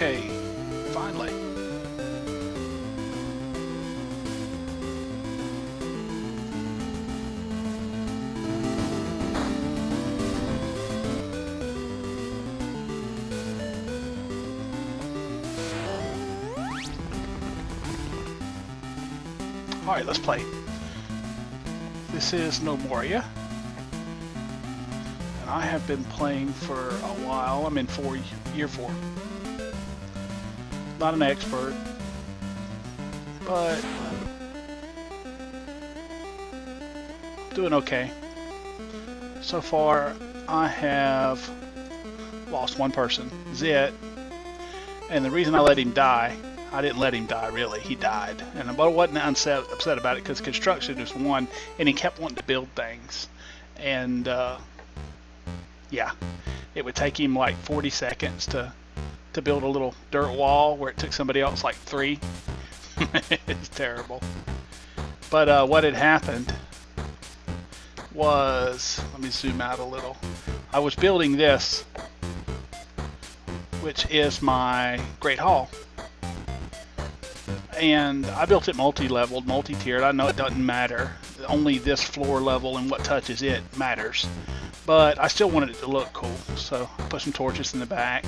Okay, finally. Alright, let's play. This is Gnomoria. And I have been playing for a while. I'm in year 4. Not an expert, but doing okay. So far, I have lost one person, Zit, and the reason I let him die, I didn't let him die really, he died. And I wasn't upset about it because construction is one, and he kept wanting to build things. And yeah, it would take him like 40 seconds to build a little dirt wall where it took somebody else like 3. It's terrible. But what had happened was, let me zoom out a little. I was building this, which is my Great Hall. And I built it multi-leveled, multi-tiered. I know it doesn't matter. Only this floor level and what touches it matters. But I still wanted it to look cool, so I put some torches in the back,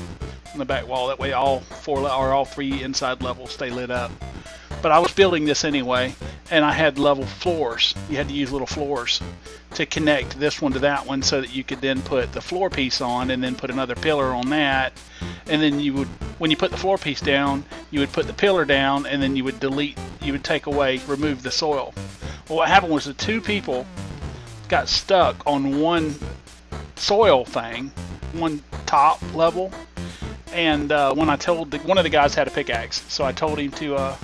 on the back wall. That way all 3 inside levels stay lit up. But I was building this anyway, and I had level floors. You had to use little floors to connect this one to that one so that you could then put the floor piece on and then put another pillar on that. And then you would, when you put the floor piece down, you would put the pillar down, and then you would remove the soil. Well, what happened was the 2 people got stuck on one soil thing, one top level, and when I told one of the guys had a pickaxe, so I told him to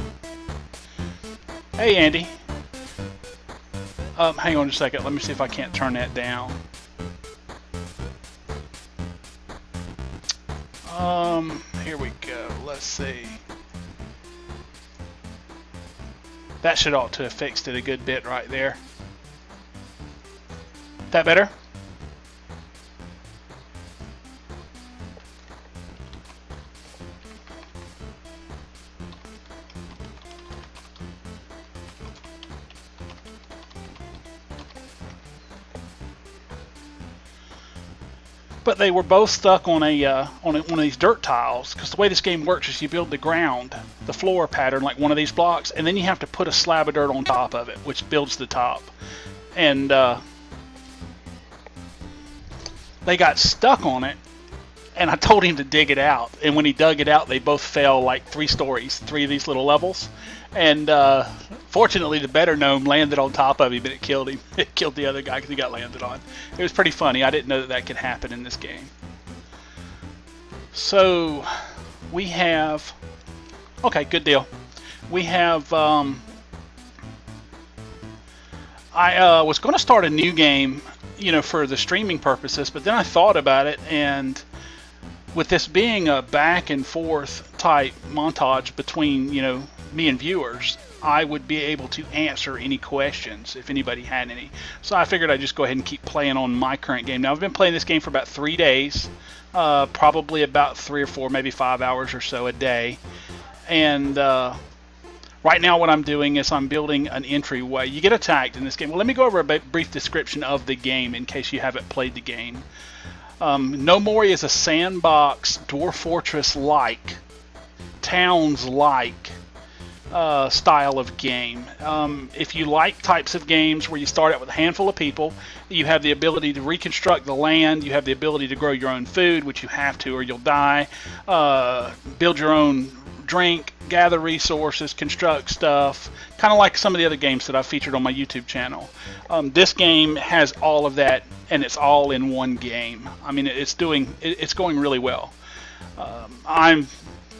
hey Andy, hang on just a second, let me see if I can't turn that down. Here we go, let's see. That should ought to have fixed it a good bit right there. That better? But they were both stuck on one of these dirt tiles, because the way this game works is you build the ground, the floor pattern, like one of these blocks, and then you have to put a slab of dirt on top of it, which builds the top. And they got stuck on it, and I told him to dig it out. And when he dug it out, they both fell like 3 stories, 3 of these little levels. And fortunately, the better gnome landed on top of him, and it killed him. It killed the other guy because he got landed on. It was pretty funny. I didn't know that could happen in this game. So we have, okay, good deal. We have, I was going to start a new game, you know, for the streaming purposes, but then I thought about it, and with this being a back and forth type montage between, you know, me and viewers, I would be able to answer any questions if anybody had any. So I figured I'd just go ahead and keep playing on my current game. Now I've been playing this game for about 3 days, probably about 3 or 4, maybe 5 hours or so a day. And right now what I'm doing is I'm building an entryway. You get attacked in this game. Well, let me go over a brief description of the game in case you haven't played the game. Gnomoria is a sandbox, dwarf fortress-like, towns-like style of game. If you like types of games where you start out with a handful of people, you have the ability to reconstruct the land, you have the ability to grow your own food, which you have to or you'll die, build your own drink, gather resources, construct stuff, kind of like some of the other games that I've featured on my YouTube channel. This game has all of that, and it's all in one game. I mean, it's going really well.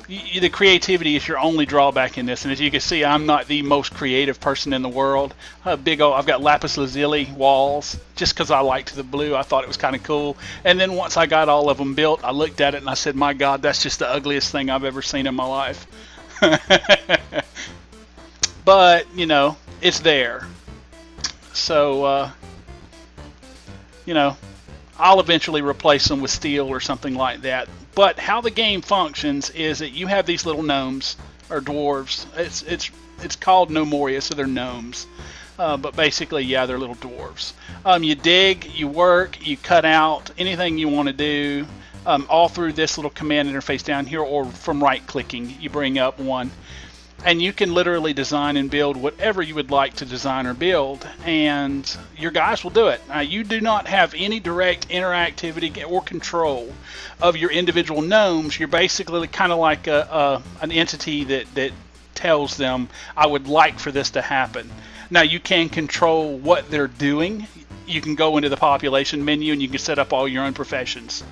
The creativity is your only drawback in this, and as you can see, I'm not the most creative person in the world. I've got lapis lazuli walls just because I liked the blue. I thought it was kind of cool, and then once I got all of them built, I looked at it and I said, my God, that's just the ugliest thing I've ever seen in my life. But you know, it's there, so you know, I'll eventually replace them with steel or something like that. But how the game functions is that you have these little gnomes or dwarves. It's called Gnomoria, so they're gnomes. But basically, yeah, they're little dwarves. You dig, you work, you cut out anything you want to do, all through this little command interface down here, or from right-clicking, you bring up one. And you can literally design and build whatever you would like to design or build, and your guys will do it. Now, you do not have any direct interactivity or control of your individual gnomes. You're basically kind of like an entity that tells them, I would like for this to happen. Now, you can control what they're doing. You can go into the population menu and you can set up all your own professions.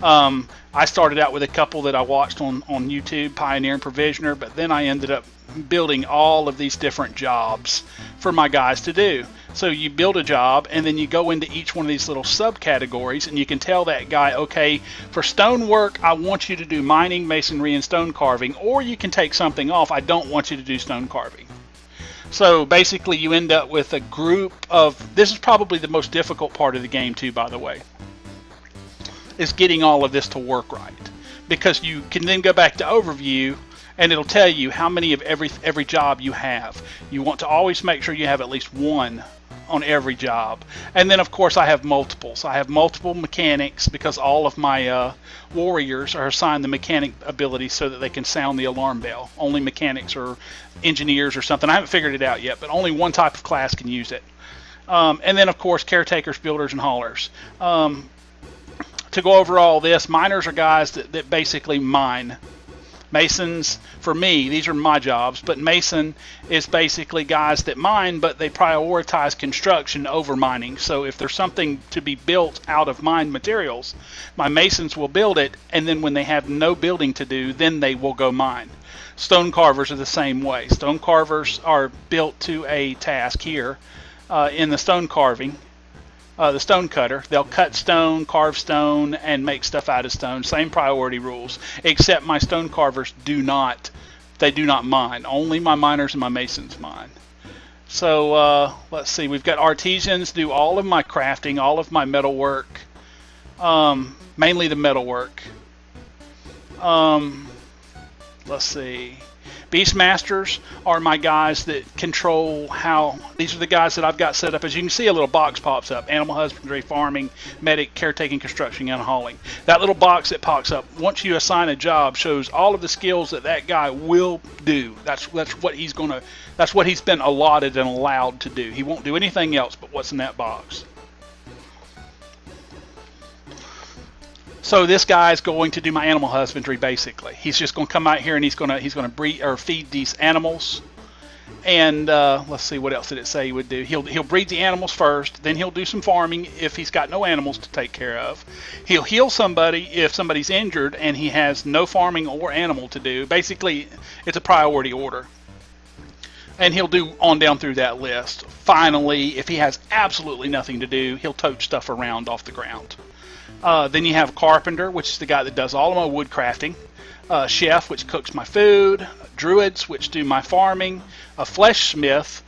I started out with a couple that I watched on YouTube, Pioneer and Provisioner, but then I ended up building all of these different jobs for my guys to do. So you build a job and then you go into each one of these little subcategories and you can tell that guy, okay, for stonework, I want you to do mining, masonry, and stone carving, or you can take something off. I don't want you to do stone carving. So basically you end up with a group of, this is probably the most difficult part of the game too, by the way, is getting all of this to work right. Because you can then go back to overview and it'll tell you how many of every job you have. You want to always make sure you have at least one on every job. And then of course I have multiples. I have multiple mechanics because all of my warriors are assigned the mechanic ability so that they can sound the alarm bell. Only mechanics or engineers or something. I haven't figured it out yet, but only one type of class can use it. And then of course caretakers, builders, and haulers. To go over all this, miners are guys that basically mine. Masons, for me, these are my jobs, but Mason is basically guys that mine, but they prioritize construction over mining. So if there's something to be built out of mined materials, my Masons will build it, and then when they have no building to do, then they will go mine. Stone carvers are the same way. Stone carvers are built to a task here in the stone carving. The stone cutter, they'll cut stone, carve stone, and make stuff out of stone. Same priority rules, except my stone carvers do not mine. Only my miners and my masons mine. So let's see, we've got artisans do all of my crafting, all of my metal work, mainly the metal work. Let's see. Beastmasters are my guys that control how, these are the guys that I've got set up. As you can see, a little box pops up. Animal husbandry, farming, medic, caretaking, construction, and hauling. That little box that pops up, once you assign a job, shows all of the skills that guy will do. That's what he's been allotted and allowed to do. He won't do anything else but what's in that box. So this guy's going to do my animal husbandry basically. He's just going to come out here and he's going to breed or feed these animals. And let's see, what else did it say he would do? He'll breed the animals first, then he'll do some farming if he's got no animals to take care of. He'll heal somebody if somebody's injured and he has no farming or animal to do. Basically, it's a priority order. And he'll do on down through that list. Finally, if he has absolutely nothing to do, he'll tote stuff around off the ground. Then you have carpenter, which is the guy that does all of my wood crafting. Chef, which cooks my food. Druids, which do my farming. A flesh smith,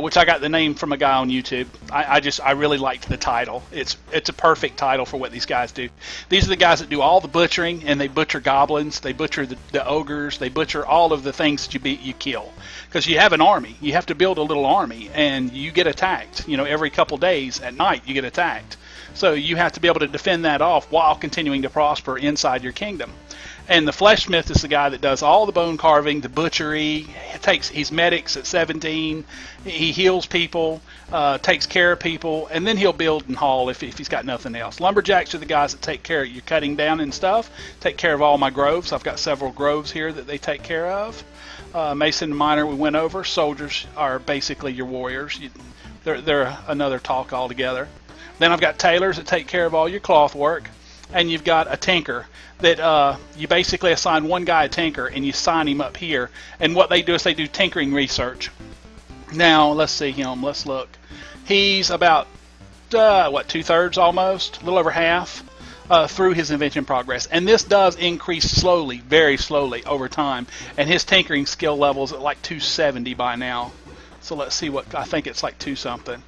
which I got the name from a guy on YouTube. I really liked the title. It's a perfect title for what these guys do. These are the guys that do all the butchering, and they butcher goblins. They butcher the ogres. They butcher all of the things that you kill. Because you have an army. You have to build a little army, and you get attacked. You know, every couple days at night you get attacked. So you have to be able to defend that off while continuing to prosper inside your kingdom. And the flesh smith is the guy that does all the bone carving, the butchery. He's medics at 17. He heals people, takes care of people, and then he'll build and haul if he's got nothing else. Lumberjacks are the guys that take care of your cutting down and stuff, take care of all my groves. I've got several groves here that they take care of. Mason and miner we went over. Soldiers are basically your warriors. They're another talk altogether. Then I've got tailors that take care of all your cloth work, and you've got a tinker that you basically assign one guy a tinker and you sign him up here, and what they do is they do tinkering research. Now let's see him, let's look. He's about what, 2/3 almost, a little over half through his invention progress, and this does increase slowly, very slowly over time, and his tinkering skill level is at like 270 by now. So let's see what, I think it's like 2 something.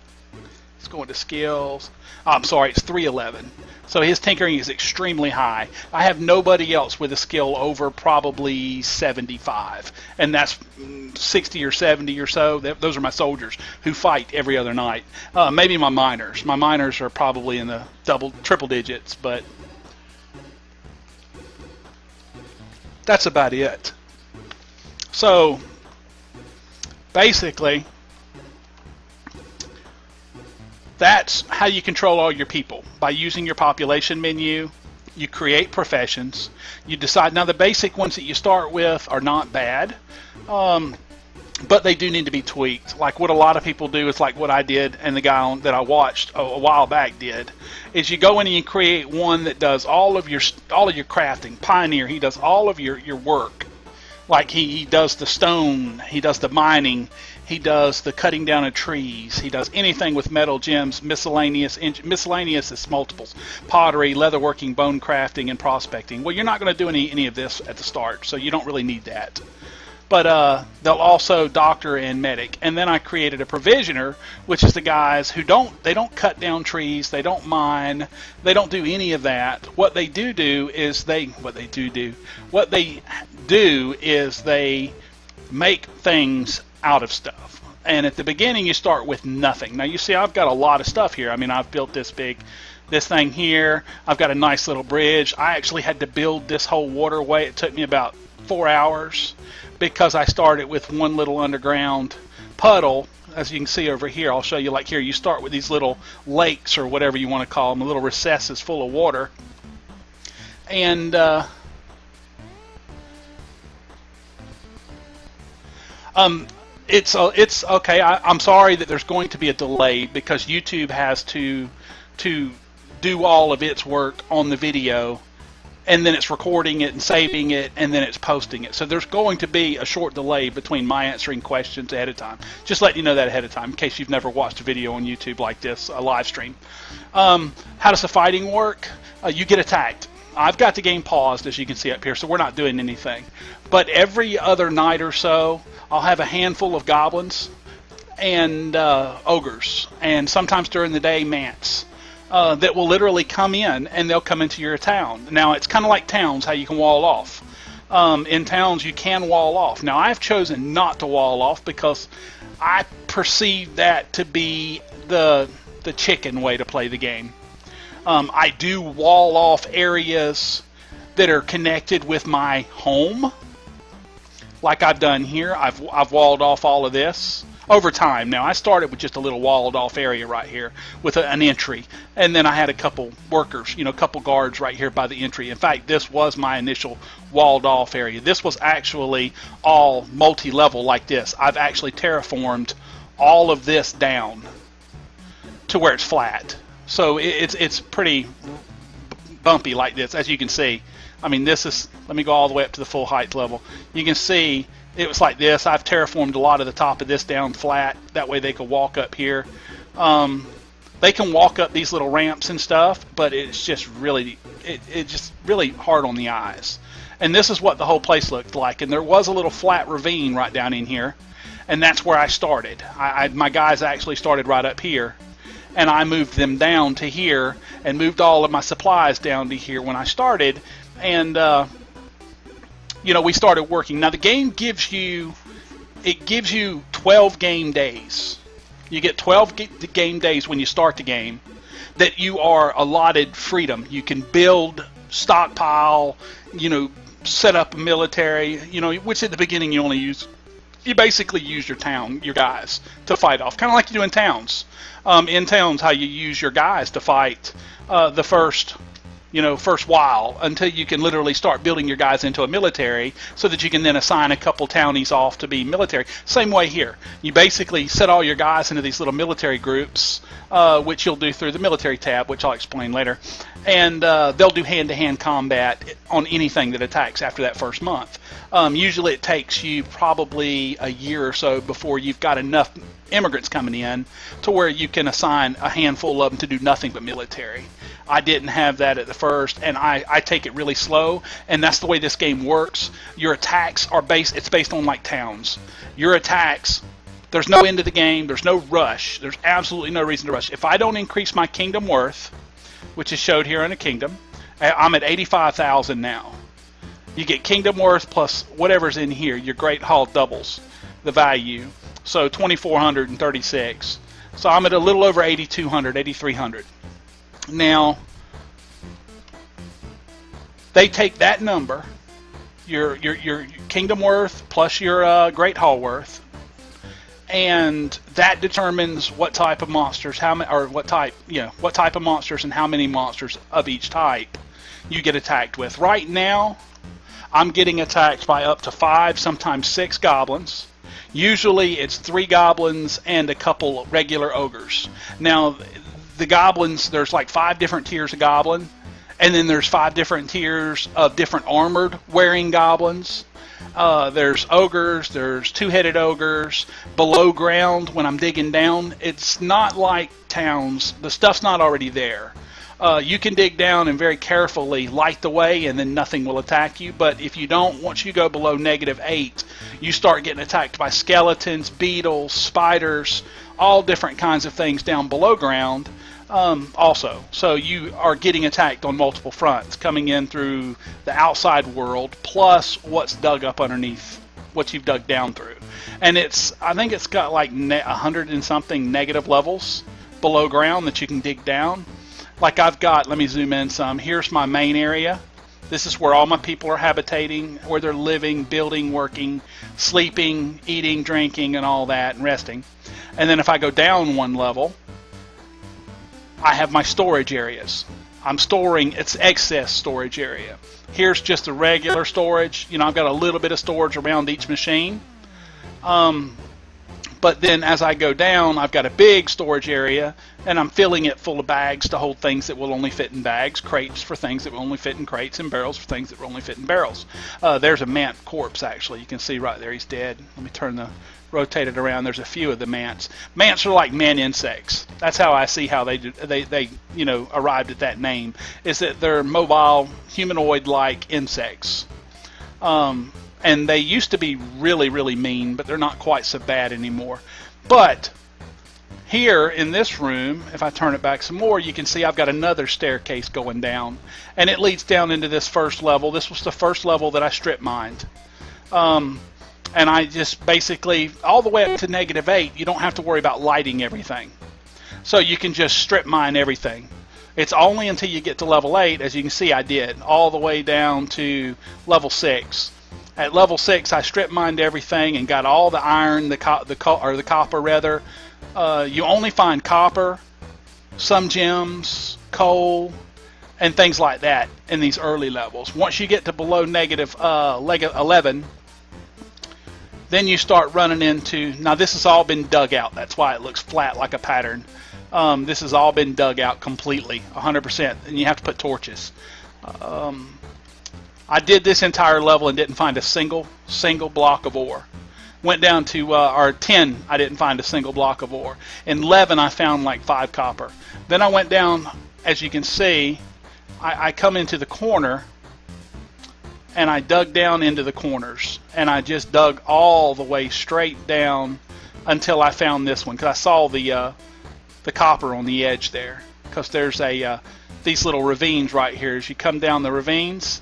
Let's go into skills. Oh, I'm sorry, it's 311. So his tinkering is extremely high. I have nobody else with a skill over probably 75, and that's 60 or 70 or so. Those are my soldiers who fight every other night. Maybe my miners. My miners are probably in the triple digits, but that's about it. So basically, that's how you control all your people, by using your population menu. You create professions. You decide. Now, the basic ones that you start with are not bad, but they do need to be tweaked. Like what a lot of people do is like what I did, and the guy that I watched a while back did, is you go in and you create one that does all of your crafting. Pioneer, he does all of your work. Like he does the stone, he does the mining, he does the cutting down of trees, he does anything with metal, gems, miscellaneous is multiples, pottery, leatherworking, bone crafting, and prospecting. Well, you're not going to do any of this at the start, so you don't really need that. But they'll also doctor and medic. And then I created a provisioner, which is the guys who don't cut down trees, they don't mine, they don't do any of that. What they do is they make things out of stuff. And at the beginning you start with nothing. Now you see I've got a lot of stuff here. I mean, I've built this thing here. I've got a nice little bridge. I actually had to build this whole waterway. It took me about 4 hours because I started with one little underground puddle. As you can see over here, I'll show you, like here, you start with these little lakes or whatever you want to call them, little recesses full of water. And it's okay. I'm sorry that there's going to be a delay because YouTube has to do all of its work on the video, and then it's recording it and saving it, and then it's posting it. So there's going to be a short delay between my answering questions ahead of time. Just letting you know that ahead of time in case you've never watched a video on YouTube like this, a live stream. How does the fighting work? You get attacked. I've got the game paused, as you can see up here, so we're not doing anything. But every other night or so, I'll have a handful of goblins and ogres, and sometimes during the day, mants. That will literally come in, and they'll come into your town. Now, it's kind of like towns, how you can wall off. In towns, you can wall off. Now, I've chosen not to wall off because I perceive that to be the chicken way to play the game. I do wall off areas that are connected with my home, like I've done here. I've walled off all of this over time. Now, I started with just a little walled off area right here with an entry, and then I had a couple workers, a couple guards right here by the entry. In fact, this was my initial walled off area. This was actually all multi-level like this. I've actually terraformed all of this down to where it's flat. So it's pretty bumpy like this, as you can see. I mean, this is, let me go all the way up to the full height level. You can see it was like this. I've terraformed a lot of the top of this down flat. That way they could walk up here. They can walk up these little ramps and stuff, but it's just really, it's just really hard on the eyes. And this is what the whole place looked like. And there was a little flat ravine right down in here, and that's where I started. My guys actually started right up here, and I moved them down to here and moved all of my supplies down to here when I started. And we started working. Now the game gives you 12 game days. You get 12 game days when you start the game that you are allotted freedom. You can build, stockpile, set up a military, which at the beginning you basically use your town, your guys, to fight off, kind of like you do in towns. In towns, how you use your guys to fight the first while, until you can literally start building your guys into a military so that you can then assign a couple townies off to be military. Same way here. You basically set all your guys into these little military groups, which you'll do through the military tab, which I'll explain later. And they'll do hand-to-hand combat on anything that attacks after that first month. Usually it takes you probably a year or so before you've got enough immigrants coming in to where you can assign a handful of them to do nothing but military. I didn't have that at the first, and I take it really slow, and that's the way this game works. Your attacks are based on like towns. Your attacks, There's no end to the game. There's no rush. There's absolutely no reason to rush. If I don't increase my kingdom worth, which is showed here in a kingdom, I'm at 85,000 now. You get kingdom worth plus whatever's in here. Your Great Hall doubles the value. So 2,436. So I'm at a little over 8,200, 8,300. Now, they take that number, your kingdom worth plus your Great Hall worth, and that determines what type of monsters, what type of monsters and how many monsters of each type you get attacked with. Right now, I'm getting attacked by up to 5, sometimes 6 goblins. Usually it's 3 goblins and a couple regular ogres. Now, the goblins, there's like 5 different tiers of goblin, and then there's 5 different tiers of different armored wearing goblins. There's ogres, there's 2-headed ogres. Below ground, when I'm digging down, it's not like towns. The stuff's not already there. You can dig down and very carefully light the way, and then nothing will attack you. But if you don't, once you go below -8, you start getting attacked by skeletons, beetles, spiders, all different kinds of things down below ground also. So you are getting attacked on multiple fronts, coming in through the outside world, plus what's dug up underneath, what you've dug down through. And I think it's got like 100 and something negative levels below ground that you can dig down. Like I've got, let me zoom in some. Here's my main area. This is where all my people are habitating, where they're living, building, working, sleeping, eating, drinking, and all that, and resting. And then if I go down 1 level, I have my storage areas. I'm storing, it's excess storage area. Here's just a regular storage. You know, I've got a little bit of storage around each machine. But then as I go down, I've got a big storage area, and I'm filling it full of bags to hold things that will only fit in bags, crates for things that will only fit in crates, and barrels for things that will only fit in barrels. There's a mant corpse, actually. You can see right there, he's dead. Let me rotate it around. There's a few of the mants. Mants are like man insects. That's how I see how they arrived at that name, is that they're mobile, humanoid-like insects. And they used to be really, really mean, but they're not quite so bad anymore. But here in this room, if I turn it back some more, you can see I've got another staircase going down. And it leads down into this first level. This was the first level that I strip mined. And I just basically, all the way up to -8, you don't have to worry about lighting everything. So you can just strip mine everything. It's only until you get to level 8, as you can see I did, all the way down to level 6. At level 6, I strip mined everything and got all the iron, the copper rather. You only find copper, some gems, coal, and things like that in these early levels. Once you get to below -11, then you start running into. Now this has all been dug out. That's why it looks flat like a pattern. This has all been dug out completely, 100%, and you have to put torches. I did this entire level and didn't find a single block of ore. Went down to 10, I didn't find a single block of ore. In 11, I found like 5 copper. Then I went down, as you can see, I come into the corner, and I dug down into the corners, and I just dug all the way straight down until I found this one, because I saw the copper on the edge there, because there's these little ravines right here. As you come down the ravines,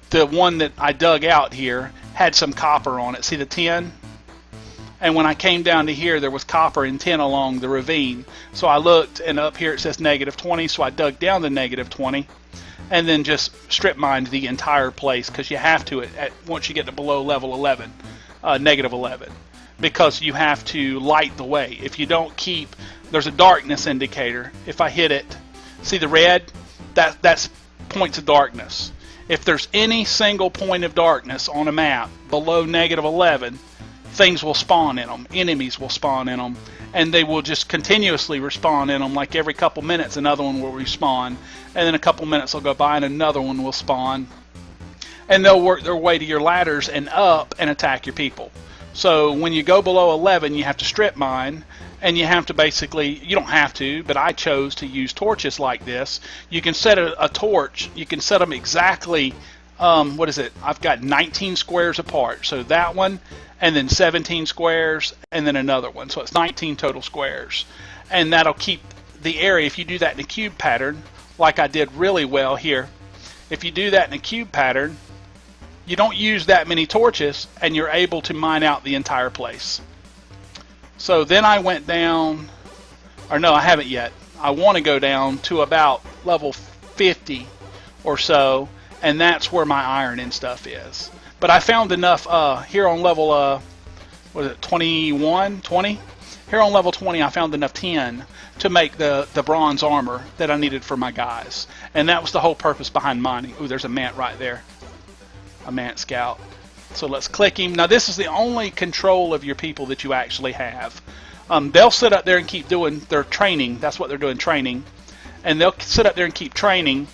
the one that I dug out here had some copper on it. See the tin? And when I came down to here, there was copper and tin along the ravine. So I looked, and up here it says -20, so I dug down to -20, and then just strip mined the entire place, because you have to once you get to below level 11, -11, because you have to light the way. If you don't keep, there's a darkness indicator. If I hit it, see the red? That's points of darkness. If there's any single point of darkness on a map below -11, things will spawn in them. Enemies will spawn in them, and they will just continuously respawn in them. Like every couple minutes, another one will respawn, and then a couple minutes will go by, and another one will spawn. And they'll work their way to your ladders and up and attack your people. So when you go below 11, you have to strip mine. And you have to basically, you don't have to, but I chose to use torches like this. You can set a torch, you can set them exactly what is it? I've got 19 squares apart. So that one, and then 17 squares, and then another one. So it's 19 total squares. And that'll keep the area, if you do that in a cube pattern, like I did really well here, if you do that in a cube pattern, you don't use that many torches, and you're able to mine out the entire place. So then I went down, or no, I haven't yet. I want to go down to about level 50 or so, and that's where my iron and stuff is. But I found enough here on level, what is it, 21, 20? Here on level 20, I found enough tin to make the bronze armor that I needed for my guys. And that was the whole purpose behind mining. Ooh, there's a mant right there. A mant scout. So let's click him. Now this is the only control of your people that you actually have. They'll sit up there and keep doing their training. That's what they're doing, training. And they'll sit up there and keep training.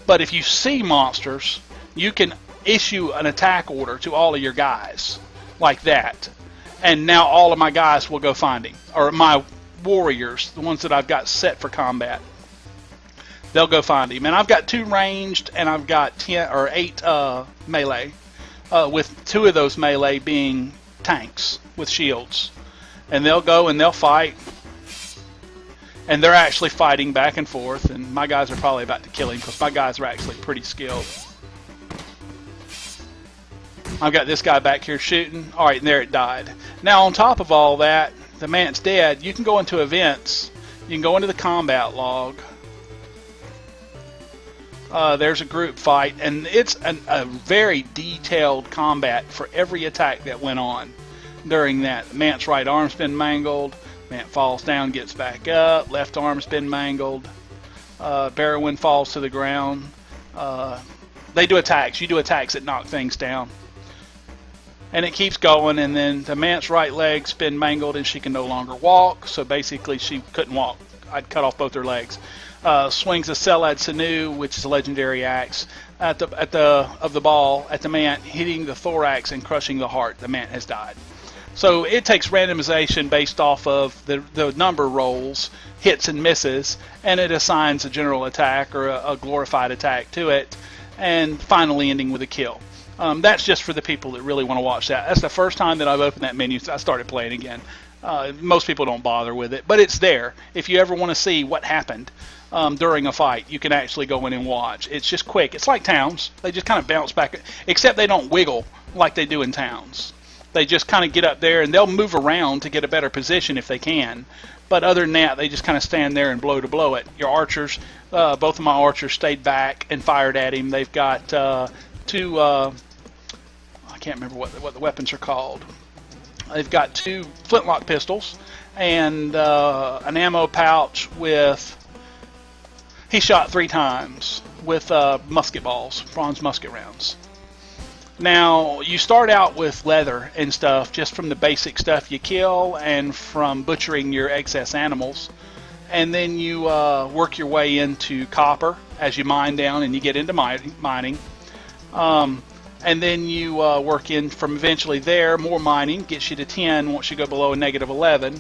But if you see monsters, you can issue an attack order to all of your guys. Like that. And now all of my guys will go find him. Or my warriors, the ones that I've got set for combat. They'll go find him. And I've got 2 ranged, and I've got 10 or 8 melee. With 2 of those melee being tanks with shields. And they'll go and they'll fight. And they're actually fighting back and forth. And my guys are probably about to kill him, because my guys are actually pretty skilled. I've got this guy back here shooting. Alright, and there it died. Now on top of all that, the mant's dead. You can go into events. You can go into the combat log. There's a group fight, and it's a very detailed combat for every attack that went on during that. Mant's right arm's been mangled. Mant falls down, gets back up. Left arm's been mangled. Barrowin falls to the ground. They do attacks. You do attacks that knock things down. And it keeps going, and then the Mant's right leg's been mangled, and she can no longer walk. So basically, she couldn't walk. I'd cut off both her legs. Swings a Selad Sinew, which is a legendary axe, of the ball at the Mant, hitting the thorax and crushing the heart. The Mant has died. So it takes randomization based off of the number rolls, hits and misses, and it assigns a general attack or a glorified attack to it, and finally ending with a kill. That's just for the people that really want to watch that. That's the first time that I've opened that menu. I started playing again. Most people don't bother with it, but it's there. If you ever want to see what happened during a fight, you can actually go in and watch. It's just quick. It's like Towns. They just kind of bounce back, except they don't wiggle like they do in Towns. They just kind of get up there, and they'll move around to get a better position if they can. But other than that, they just kind of stand there and blow to blow it. Your archers, both of my archers stayed back and fired at him. They've got 2, I can't remember what the weapons are called. They've got 2 flintlock pistols and an ammo pouch with, he shot 3 times with musket balls, bronze musket rounds. Now, you start out with leather and stuff just from the basic stuff you kill and from butchering your excess animals. And then you work your way into copper as you mine down and you get into mining. And then you work in from eventually there. More mining gets you to 10 once you go below a negative 11.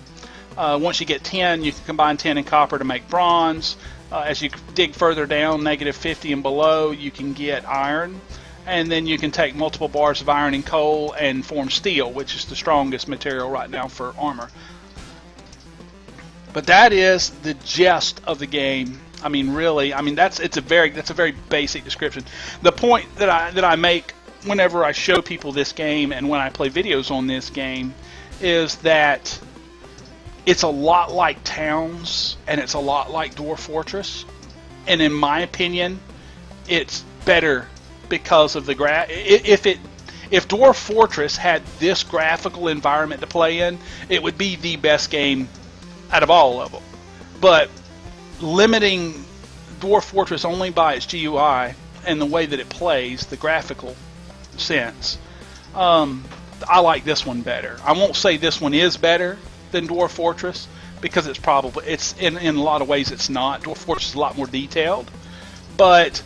Once you get 10, you can combine 10 and copper to make bronze. As you dig further down, negative 50 and below, you can get iron. And then you can take multiple bars of iron and coal and form steel, which is the strongest material right now for armor. But that is the gist of the game. I mean, really, I mean that's a very basic description. The point that I make whenever I show people this game and when I play videos on this game is that it's a lot like Towns and it's a lot like Dwarf Fortress. And in my opinion, it's better because of the if Dwarf Fortress had this graphical environment to play in, it would be the best game out of all of them. But limiting Dwarf Fortress only by its GUI and the way that it plays, the graphical sense, I like this one better. I won't say this one is better than Dwarf Fortress because it's in a lot of ways it's not. Dwarf Fortress is a lot more detailed, but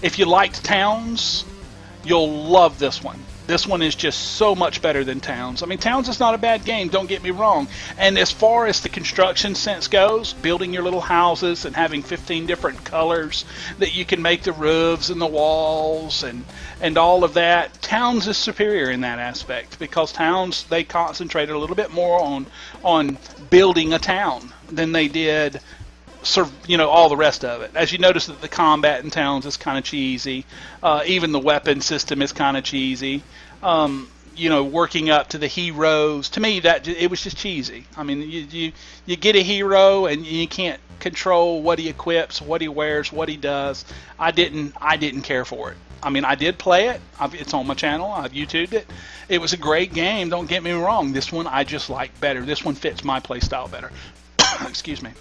if you liked Towns, you'll love this one. This one is just so much better than Towns. I mean, Towns is not a bad game, don't get me wrong. And as far as the construction sense goes, building your little houses and having 15 different colors that you can make the roofs and the walls and all of that, Towns is superior in that aspect, because Towns, they concentrated a little bit more on building a town than they did all the rest of it. As you notice that the combat in Towns is kind of cheesy. Even the weapon system is kind of cheesy. Working up to the heroes, to me that it was just cheesy. I mean, you get a hero and you can't control what he equips, what he wears, what he does. I didn't care for it. I mean, I did play it. It's on my channel. I've YouTubed it. It was a great game. Don't get me wrong. This one I just like better. This one fits my play style better. Excuse me.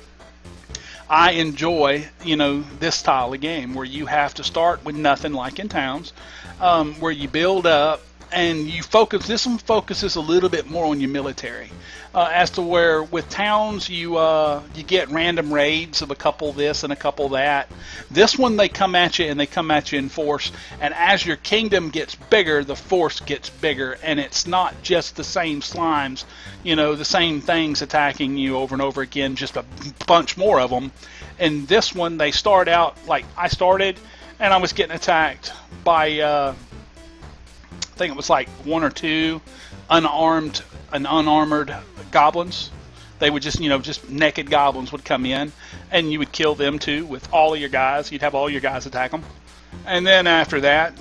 I enjoy, this style of game where you have to start with nothing, like in Towns, where you build up and you focus. This one focuses a little bit more on your military, as to where with Towns you get random raids of a couple this and a couple that. This one, they come at you, and they come at you in force, and as your kingdom gets bigger, the force gets bigger, and it's not just the same slimes, the same things attacking you over and over again, just a bunch more of them. And this one, they start out like I started, and I was getting attacked by I think it was like one or two unarmored goblins. They would just naked goblins would come in, and you would kill them too with all of your guys. You'd have all your guys attack them. And then after that,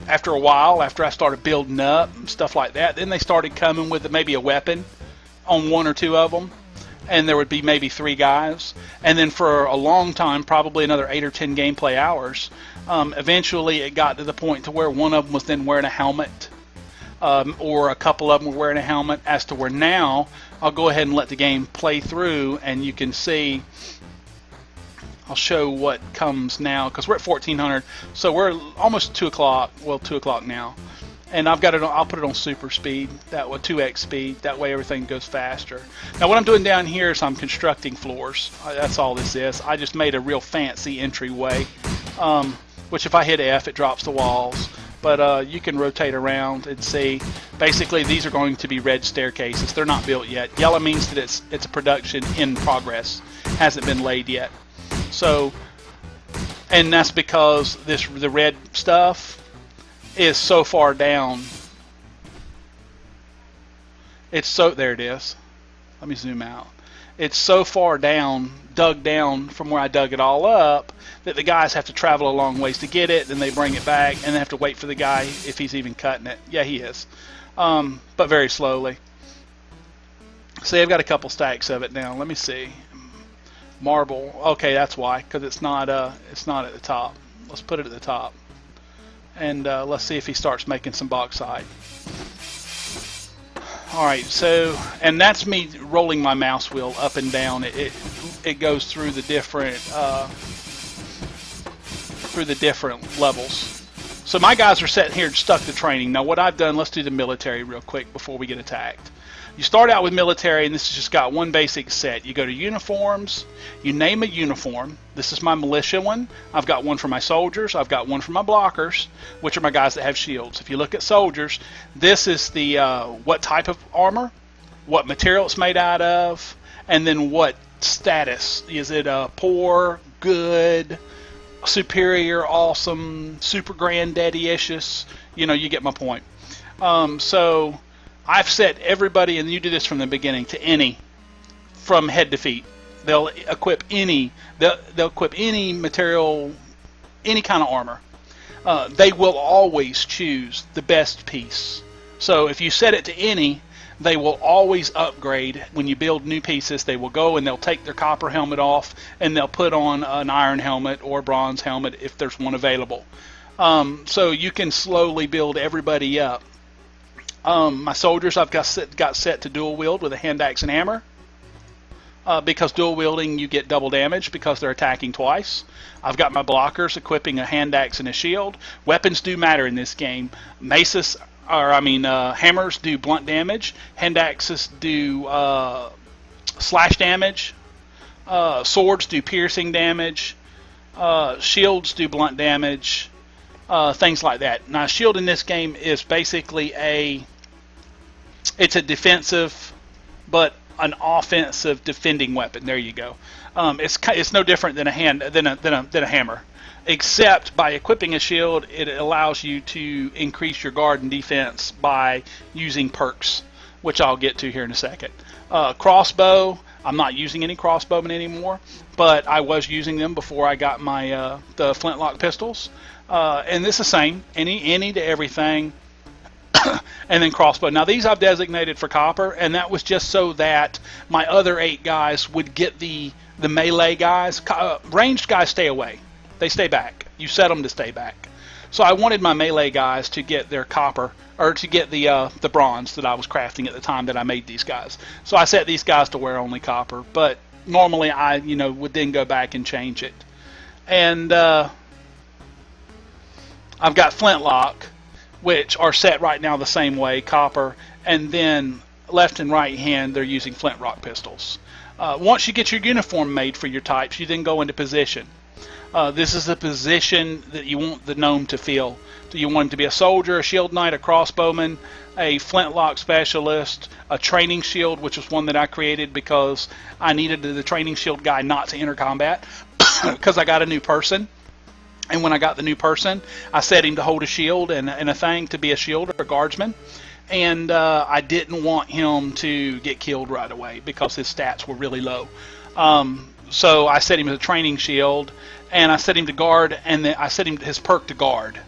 after a while, after I started building up and stuff like that, then they started coming with maybe a weapon on one or two of them, and there would be maybe 3 guys. And then for a long time, probably another 8 or 10 gameplay hours, eventually it got to the point to where one of them was then wearing a helmet, or a couple of them were wearing a helmet, as to where now I'll go ahead and let the game play through, and you can see. I'll show what comes now, because we're at 1400, so we're almost 2 o'clock. Well, 2 o'clock now, and I've got it. I'll put it on super speed, that way 2x speed. That way everything goes faster. Now what I'm doing down here is I'm constructing floors. That's all this is. I just made a real fancy entryway, which if I hit F, it drops the walls. But you can rotate around and see. Basically, these are going to be red staircases. They're not built yet. Yellow means that it's a production in progress, hasn't been laid yet. So, and that's because the red stuff is so far down. There it is. Let me zoom out. It's so far down, dug down from where I dug it all up, that the guys have to travel a long ways to get it, and they bring it back, and they have to wait for the guy, if he's even cutting it. Yeah, he is. But very slowly. See, I've got a couple stacks of it now. Let me see. Marble. Okay, that's why, because it's not at the top. Let's put it at the top, and let's see if he starts making some bauxite. All right, so, and that's me rolling my mouse wheel up and down. It goes through the different levels. So my guys are sitting here stuck to training. Now what I've done, let's do the military real quick before we get attacked. You start out with military, and this has just got one basic set. You go to uniforms, you name a uniform. This is my militia one. I've got one for my soldiers. I've got one for my blockers, which are my guys that have shields. If you look at soldiers, this is the what type of armor, what material it's made out of, and then what status. Is it poor, good, superior, awesome, super granddaddy-ishes? You get my point. So I've set everybody, and you do this from the beginning, to any, from head to feet. They'll equip any material, any kind of armor. They will always choose the best piece. So if you set it to any, they will always upgrade. When you build new pieces, they will go and they'll take their copper helmet off, and they'll put on an iron helmet or bronze helmet if there's one available. So you can slowly build everybody up. My soldiers I've got set to dual wield with a hand axe and hammer, because dual wielding you get double damage because they're attacking twice. I've got my blockers equipping a hand axe and a shield. Weapons do matter in this game. Hammers do blunt damage. Hand axes do slash damage. Swords do piercing damage. Shields do blunt damage. things like that. Now, shield in this game is basically it's a defensive, but an offensive defending weapon. There you go. It's no different than a hammer, except by equipping a shield, it allows you to increase your guard and defense by using perks, which I'll get to here in a second. Crossbow, I'm not using any crossbowmen anymore, but I was using them before I got my the flintlock pistols. And this is the same, any to everything. And then crossbow. Now these I've designated for copper, and that was just so that my other 8 guys would get the melee guys. Ranged guys stay away. They stay back. You set them to stay back. So I wanted my melee guys to get their copper, or to get the bronze that I was crafting at the time that I made these guys. So I set these guys to wear only copper, but normally I would then go back and change it. And I've got flintlock, which are set right now the same way, copper, and then left and right hand they're using flint rock pistols. Once you get your uniform made for your types, you then go into position. This is the position that you want the gnome to fill. Do you want him to be a soldier, a shield knight, a crossbowman, a flintlock specialist, a training shield, which was one that I created because I needed the training shield guy not to enter combat because I got a new person. And when I got the new person, I set him to hold a shield and a thing to be a shield or a guardsman. And I didn't want him to get killed right away because his stats were really low. So I set him as a training shield, and I set him to guard, and then I set him his perk to guard.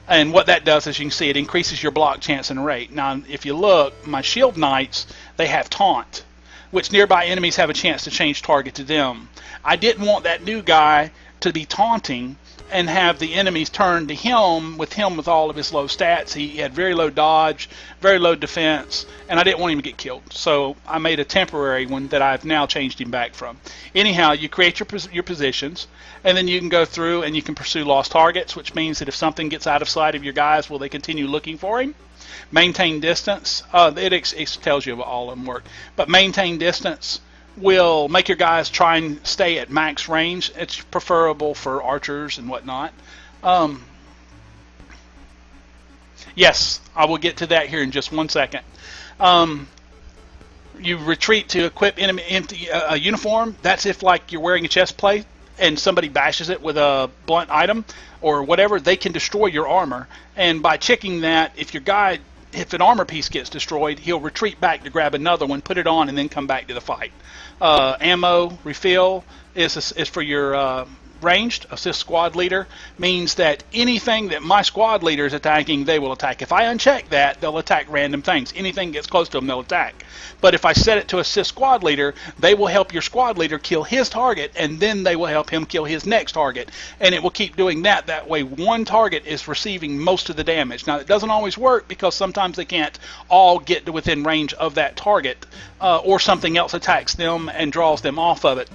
And what that does, as you can see, it increases your block chance and rate. Now, if you look, my shield knights, they have taunt, which nearby enemies have a chance to change target to them. I didn't want that new guy to be taunting and have the enemies turn to him with all of his low stats. He had very low dodge, very low defense, and I didn't want him to get killed. So I made a temporary one that I've now changed him back from. Anyhow, you create your positions, and then you can go through and you can pursue lost targets, which means that if something gets out of sight of your guys, will they continue looking for him? Maintain distance. It tells you all of them work. But maintain distance will make your guys try and stay at max range. It's preferable for archers and whatnot. Yes, I will get to that here in just one second. You retreat to equip a uniform. That's if like you're wearing a chest plate and somebody bashes it with a blunt item or whatever, they can destroy your armor. And by checking that, if an armor piece gets destroyed, he'll retreat back to grab another one, put it on, and then come back to the fight. Ammo refill is for your ranged. Assist squad leader means that anything that my squad leader is attacking, they will attack. If I uncheck that, they'll attack random things. Anything gets close to them, they'll attack. But if I set it to assist squad leader, they will help your squad leader kill his target, and then they will help him kill his next target. And it will keep doing that. That way, one target is receiving most of the damage. Now, it doesn't always work because sometimes they can't all get to within range of that target, or something else attacks them and draws them off of it.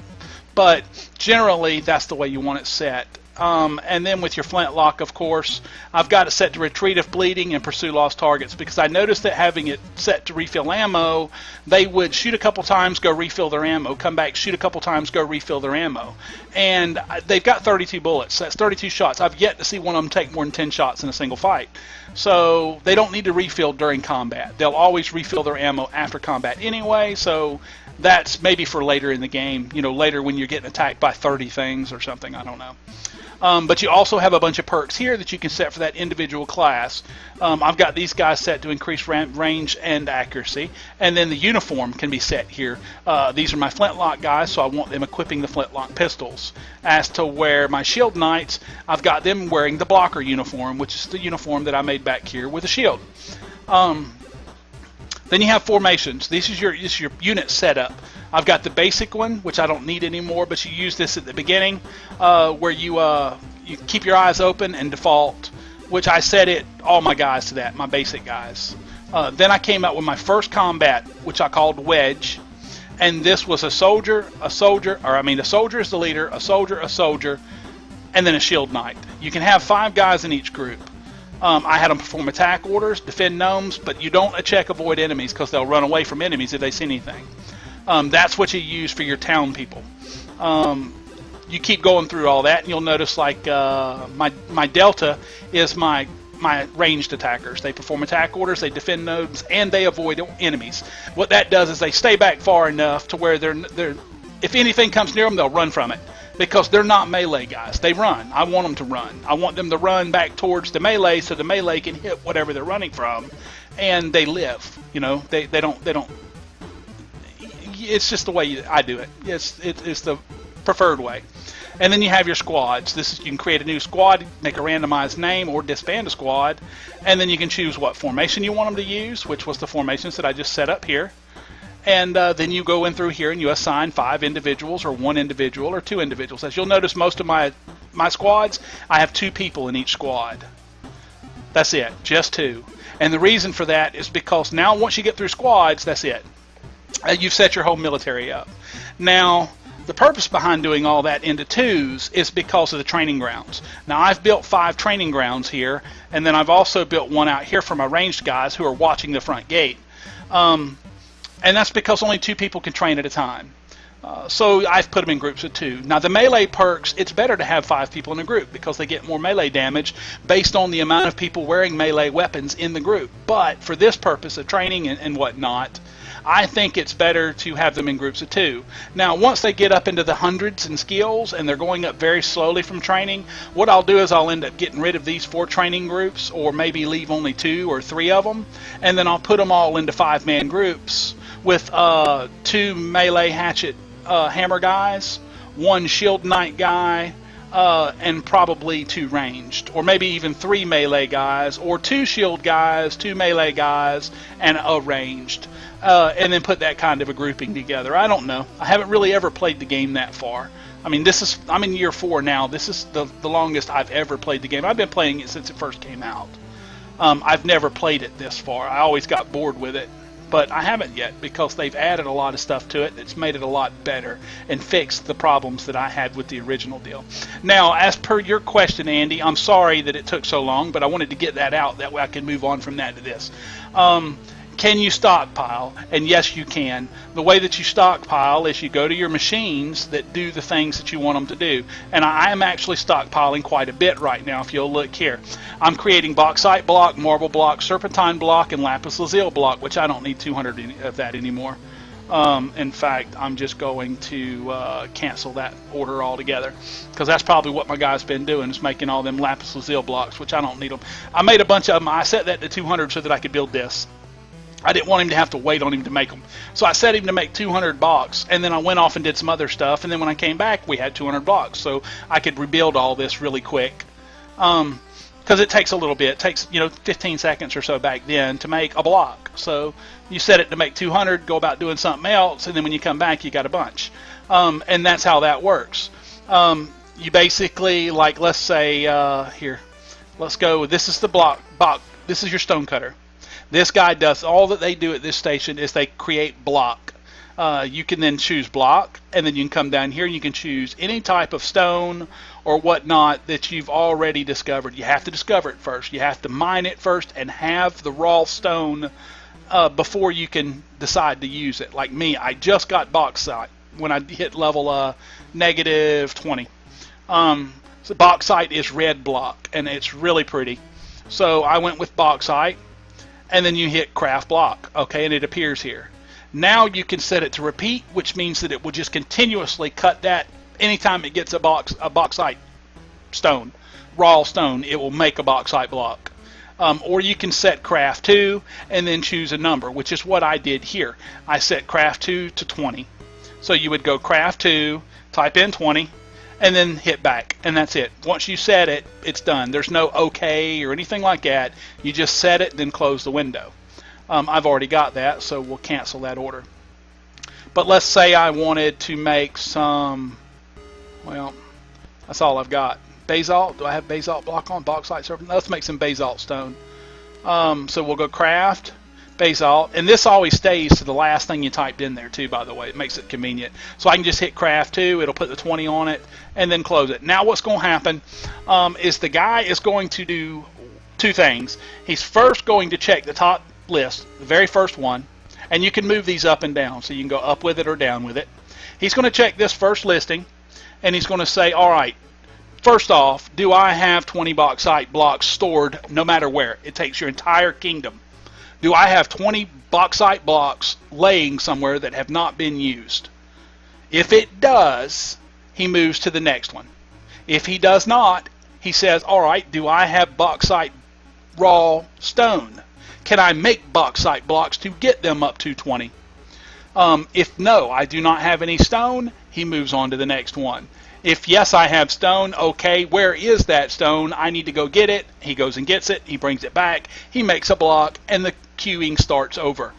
But generally, that's the way you want it set. And then with your flintlock, of course, I've got it set to retreat if bleeding and pursue lost targets, because I noticed that having it set to refill ammo, they would shoot a couple times, go refill their ammo, come back, shoot a couple times, go refill their ammo. And they've got 32 bullets. That's 32 shots. I've yet to see one of them take more than 10 shots in a single fight. So they don't need to refill during combat. They'll always refill their ammo after combat anyway, so that's maybe for later in the game, later when you're getting attacked by 30 things or something, I don't know. But you also have a bunch of perks here that you can set for that individual class. I've got these guys set to increase range and accuracy, and then the uniform can be set here. These are my flintlock guys, so I want them equipping the flintlock pistols. As to where my shield knights, I've got them wearing the blocker uniform, which is the uniform that I made back here with a shield. Then you have formations. This is your unit setup. I've got the basic one, which I don't need anymore, but you use this at the beginning, where you keep your eyes open and default, which I set all my guys to that, my basic guys. Then I came out with my first combat, which I called Wedge, and this was a soldier, a soldier is the leader, a soldier, and then a shield knight. You can have 5 guys in each group. I had them perform attack orders, defend gnomes, but you don't check avoid enemies because they'll run away from enemies if they see anything. That's what you use for your town people. you keep going through all that, and you'll notice like my delta is my ranged attackers. They perform attack orders, they defend nodes, and they avoid enemies. What that does is they stay back far enough to where they're if anything comes near them, they'll run from it, because they're not melee guys. They run. I want them to run. I want them to run back towards the melee so the melee can hit whatever they're running from, and they live. You know, they don't. It's just the way I do it. It's the preferred way. And then you have your squads. You can create a new squad, make a randomized name, or disband a squad, and then you can choose what formation you want them to use, which was the formations that I just set up here. And then you go in through here and you assign 5 individuals, or 1 individual, or 2 individuals. As you'll notice, most of my squads, I have 2 people in each squad. That's it, just 2. And the reason for that is because now once you get through squads, that's it. You've set your whole military up. Now, the purpose behind doing all that into 2s is because of the training grounds. Now, I've built 5 training grounds here, and then I've also built one out here for my ranged guys who are watching the front gate. And that's because only 2 people can train at a time. So I've put them in groups of 2. Now, the melee perks, it's better to have 5 people in a group because they get more melee damage based on the amount of people wearing melee weapons in the group. But for this purpose of training and whatnot, I think it's better to have them in groups of 2. Now, once they get up into the hundreds in skills and they're going up very slowly from training, what I'll do is I'll end up getting rid of these 4 training groups, or maybe leave only 2 or 3 of them, and then I'll put them all into 5-man groups with 2 melee hatchet hammer guys, 1 shield knight guy, and probably 2 ranged, or maybe even 3 melee guys, or 2 shield guys, 2 melee guys, and a ranged. And then put that kind of a grouping together. I don't know. I haven't really ever played the game that far. I mean, I'm in year 4 now. This is the longest I've ever played the game. I've been playing it since it first came out. I've never played it this far. I always got bored with it. But I haven't yet, because they've added a lot of stuff to it that's made it a lot better and fixed the problems that I had with the original deal. Now, as per your question, Andy, I'm sorry that it took so long, but I wanted to get that out. That way I can move on from that to this. Can you stockpile? And yes, you can. The way that you stockpile is you go to your machines that do the things that you want them to do. And I am actually stockpiling quite a bit right now, if you'll look here. I'm creating bauxite block, marble block, serpentine block, and lapis lazuli block, which I don't need 200 of that anymore. In fact, I'm just going to cancel that order altogether, because that's probably what my guy's been doing, is making all them lapis lazuli blocks, which I don't need them. I made a bunch of them. I set that to 200 so that I could build this. I didn't want him to have to wait on him to make them. So I set him to make 200 blocks, and then I went off and did some other stuff, and then when I came back, we had 200 blocks. So I could rebuild all this really quick. Because it takes a little bit. It takes, 15 seconds or so back then to make a block. So you set it to make 200, go about doing something else, and then when you come back, you got a bunch. And that's how that works. You basically, like, let's say, here, let's go, this is the block, this is your stone cutter. This guy does, all that they do at this station is they create block. You can then choose block, and then you can come down here and you can choose any type of stone or whatnot that you've already discovered. You have to discover it first. You have to mine it first and have the raw stone before you can decide to use it. Like me, I just got bauxite when I hit level -20. So bauxite is red block, and it's really pretty. So I went with bauxite. And then you hit craft block, okay, and it appears here. Now you can set it to repeat, which means that it will just continuously cut that anytime it gets a bauxite stone, raw stone, it will make a bauxite block. Or you can set craft 2 and then choose a number, which is what I did here. I set craft 2 to 20. So you would go craft 2, type in 20, and then hit back, and that's it. Once you set it, it's done. There's no OK or anything like that. You just set it, then close the window. I've already got that, so we'll cancel that order. But let's say I wanted to make some, well, that's all I've got. Basalt, do I have basalt block on? Bauxite serpent? Let's make some basalt stone. So we'll go craft, basalt, and this always stays to the last thing you typed in there too, by the way. It makes it convenient. So I can just hit craft 2, it'll put the 20 on it, and then close it. Now what's going to happen is the guy is going to do 2 things. He's first going to check the top list, the very first one, and you can move these up and down, so you can go up with it or down with it. He's going to check this first listing, and he's going to say, all right, first off, do I have 20 bauxite blocks stored no matter where? It takes your entire kingdom. Do I have 20 bauxite blocks laying somewhere that have not been used? If it does, he moves to the next one. If he does not, he says, all right, do I have bauxite raw stone? Can I make bauxite blocks to get them up to 20? If no, I do not have any stone, he moves on to the next one. If yes, I have stone, okay, where is that stone? I need to go get it. He goes and gets it. He brings it back. He makes a block, and the queuing starts over.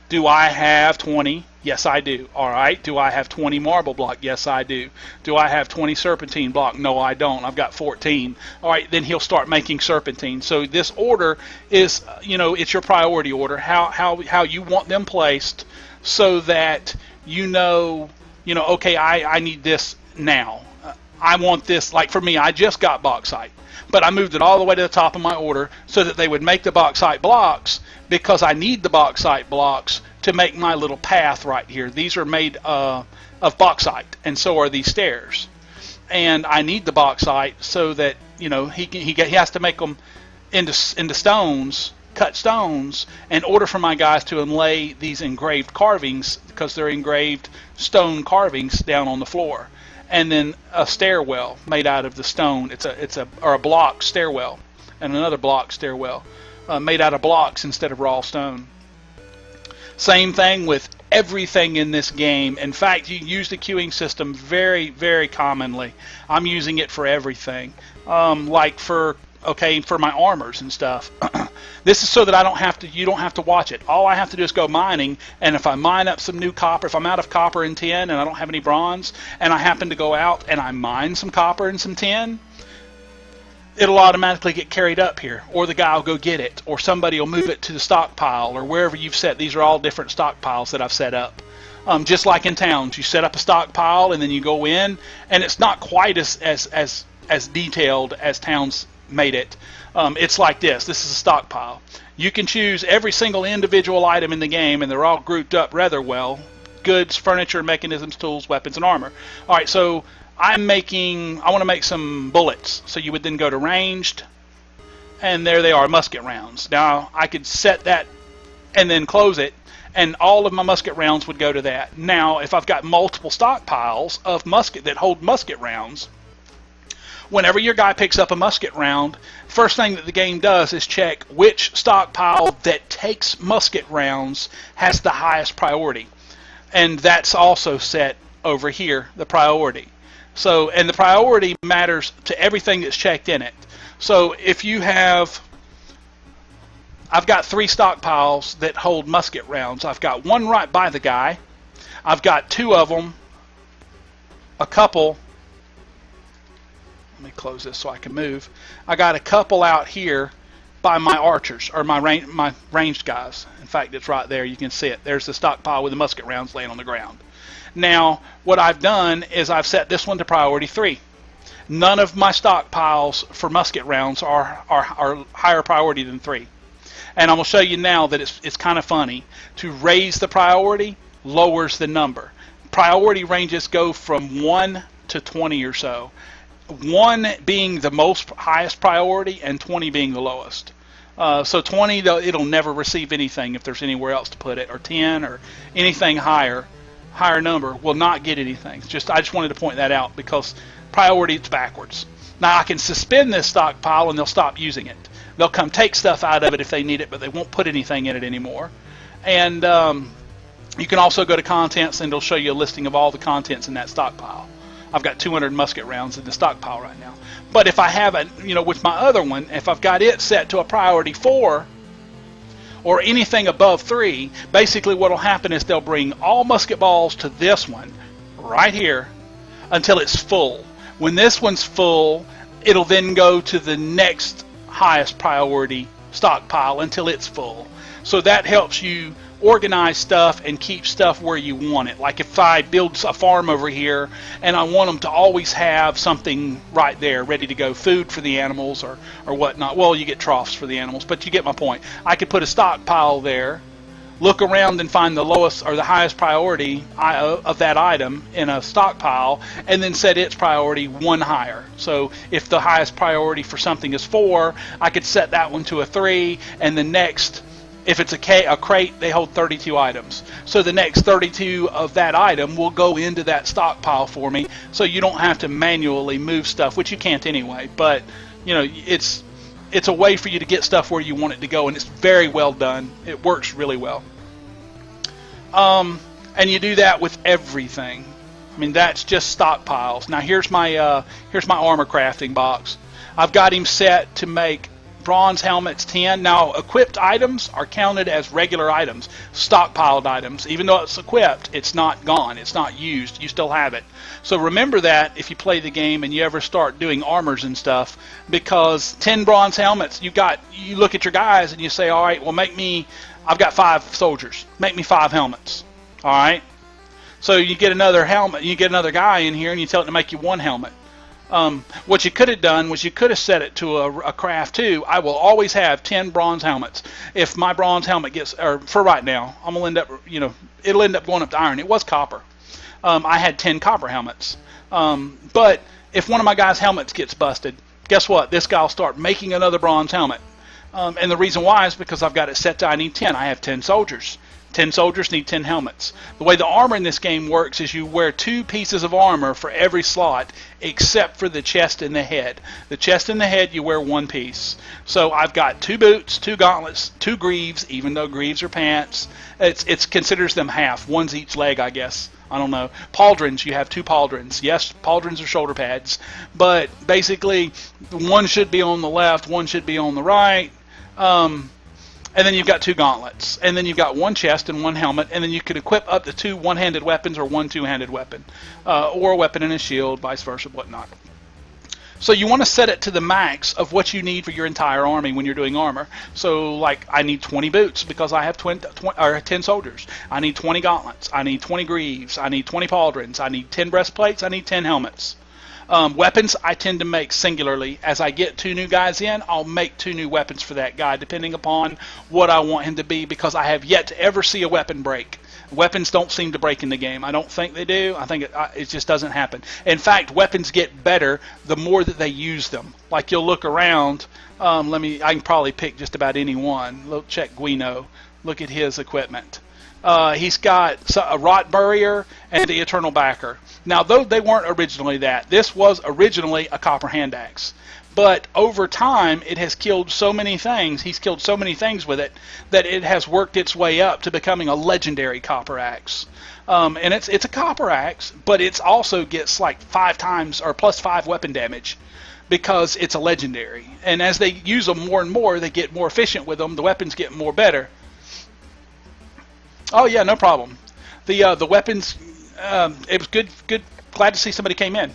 Do I have 20? Yes, I do. All right. Do I have 20 marble block? Yes, I do. Do I have 20 serpentine block? No, I don't. I've got 14. All right. Then he'll start making serpentine. So this order is, it's your priority order, how you want them placed, so that okay, I need this now. I want this, like for me, I just got bauxite, but I moved it all the way to the top of my order so that they would make the bauxite blocks, because I need the bauxite blocks to make my little path right here. These are made of bauxite, and so are these stairs. And I need the bauxite so that, he has to make them into stones, cut stones, in order for my guys to inlay these engraved carvings, because they're engraved stone carvings down on the floor. And then a stairwell made out of the stone. It's a block stairwell, and another block stairwell made out of blocks instead of raw stone. Same thing with everything in this game. In fact, you use the queuing system very, very commonly. I'm using it for everything, like for my armors and stuff. This is so that you don't have to watch it. All I have to do is go mining, and if I mine up some new copper, if I'm out of copper and tin and I don't have any bronze, and I happen to go out and I mine some copper and some tin, it'll automatically get carried up here, or the guy will go get it, or somebody will move it to the stockpile, or wherever you've set. These are all different stockpiles that I've set up. Just like in towns, you set up a stockpile and then you go in, and it's not quite as detailed as towns made it. It's like this. This is a stockpile. You can choose every single individual item in the game, and they're all grouped up rather well. Goods, furniture, mechanisms, tools, weapons, and armor. All right, so I want to make some bullets. So you would then go to ranged, and there they are, musket rounds. Now, I could set that and then close it, and all of my musket rounds would go to that. Now, if I've got multiple stockpiles of musket that hold musket rounds, whenever your guy picks up a musket round, first thing that the game does is check which stockpile that takes musket rounds has the highest priority. And that's also set over here, the priority. So, and the priority matters to everything that's checked in it. So if you have, I've got 3 stockpiles that hold musket rounds. I've got one right by the guy. I've got 2 of them, a couple. Let me close this so I can move. I got a couple out here by my archers, or my ranged guys. In fact, it's right there. You can see it. There's the stockpile with the musket rounds laying on the ground. Now, what I've done is I've set this one to priority 3. None of my stockpiles for musket rounds are higher priority than 3. And I'm going to show you now that it's kind of funny. To raise the priority lowers the number. Priority ranges go from 1 to 20 or so. 1 being the most highest priority and 20 being the lowest. So 20, it'll never receive anything if there's anywhere else to put it, or 10 or anything higher number will not get anything. I just wanted to point that out, because priority is backwards. Now I can suspend this stockpile and they'll stop using it. They'll come take stuff out of it if they need it, but they won't put anything in it anymore. And you can also go to contents, and it'll show you a listing of all the contents in that stockpile. I've got 200 musket rounds in the stockpile right now. But if I have with my other one, if I've got it set to a priority 4 or anything above 3, basically what will happen is they'll bring all musket balls to this one right here until it's full. When this one's full, it'll then go to the next highest priority stockpile until it's full. So that helps you organize stuff and keep stuff where you want it. Like if I build a farm over here and I want them to always have something right there ready to go, food for the animals or whatnot. Well, you get troughs for the animals, but you get my point. I could put a stockpile there look around and find the lowest or the highest priority of that item in a stockpile, and then set its priority one higher. So if the highest priority for something is 4, I could set that one to a 3, and the next, if it's a crate, they hold 32 items. So the next 32 of that item will go into that stockpile for me, so you don't have to manually move stuff, which you can't anyway. But you know, it's a way for you to get stuff where you want it to go, and it's very well done. It works really well. And you do that with everything. I mean, that's just stockpiles. Now here's my armor crafting box. I've got him set to make bronze helmets 10. Now equipped items are counted as regular items, stockpiled items. Even though it's equipped, it's not gone, it's not used, you still have it. So remember that if you play the game and you ever start doing armors and stuff, because 10 bronze helmets, you look at your guys and you say, all right, well, I've got 5 soldiers, make me 5 helmets. All right, so you get another helmet, you get another guy in here and you tell it to make you 1 helmet. What you could have done was you could have set it to a craft 2. I will always have 10 bronze helmets. If my bronze helmet gets, or for right now, I'm gonna end up, it'll end up going up to iron. It was copper. I had 10 copper helmets. But if one of my guys' helmets gets busted, guess what? This guy will start making another bronze helmet. And the reason why is because I've got it set to I need 10. I have 10 soldiers. 10 soldiers need 10 helmets. The way the armor in this game works is you wear 2 pieces of armor for every slot except for the chest and the head. The chest and the head you wear 1 piece. So I've got 2 boots, 2 gauntlets, 2 greaves, even though greaves are pants. It considers them half. One's each leg, I guess. I don't know. Pauldrons, you have 2 pauldrons. Yes, pauldrons are shoulder pads. But basically, one should be on the left, one should be on the right. And then you've got 2 gauntlets, and then you've got 1 chest and 1 helmet, and then you can equip up to 2 one-handed weapons or 1 two-handed weapon, or a weapon and a shield, vice versa, whatnot. So you want to set it to the max of what you need for your entire army when you're doing armor. So like I need 20 boots because I have 10 soldiers. I need 20 gauntlets. I need 20 greaves. I need 20 pauldrons. I need 10 breastplates. I need 10 helmets. Weapons I tend to make singularly. As I get 2 new guys in, I'll make 2 new weapons for that guy depending upon what I want him to be, because I have yet to ever see a weapon break. Weapons don't seem to break in the game. I don't think they do. I think it just doesn't happen. In fact, weapons get better the more that they use them. Like you'll look around. I can probably pick just about any one. Look, check Guino. Look at his equipment. He's got a rot barrier and the eternal backer. Now, though they weren't originally that, this was originally a copper hand axe. But over time, it has killed so many things. He's killed so many things with it that it has worked its way up to becoming a legendary copper axe. And it's a copper axe, but it also gets like 5 times or plus 5 weapon damage because it's a legendary. And as they use them more and more, they get more efficient with them. The weapons get more better. Oh yeah, no problem. The weapons. It was good. Glad to see somebody came in.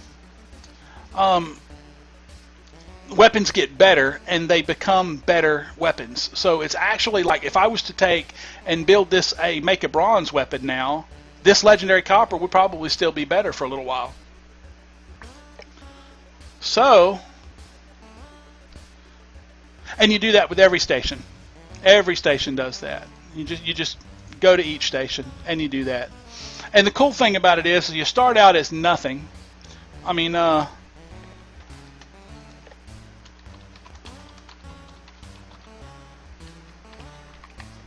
Weapons get better and they become better weapons. So it's actually like if I was to take and build this make a bronze weapon now, this legendary copper would probably still be better for a little while. So, and you do that with every station. Every station does that. You just go to each station and you do that. And the cool thing about it is you start out as nothing. I mean, hang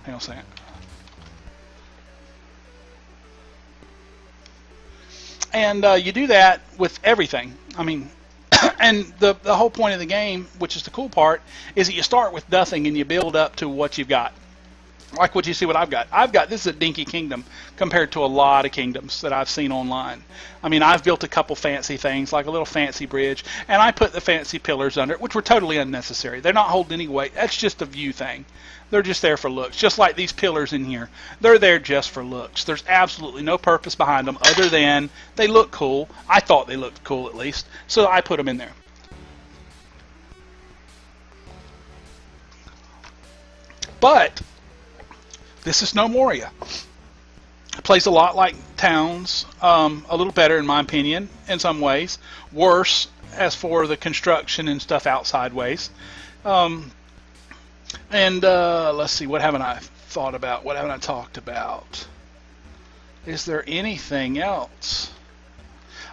on a second. And you do that with everything. I mean, and the whole point of the game, which is the cool part, is that you start with nothing and you build up to what you've got. Like what you see what I've got. This is a dinky kingdom compared to a lot of kingdoms that I've seen online. I mean, I've built a couple fancy things, like a little fancy bridge, and I put the fancy pillars under it, which were totally unnecessary. They're not holding any weight. That's just a view thing. They're just there for looks, just like these pillars in here. They're there just for looks. There's absolutely no purpose behind them other than they look cool. I thought they looked cool at least, so I put them in there. But this is Gnomoria. It plays a lot like Towns, a little better in my opinion in some ways, worse as for the construction and stuff outside ways. And let's see, what haven't I thought about? What haven't I talked about? Is there anything else?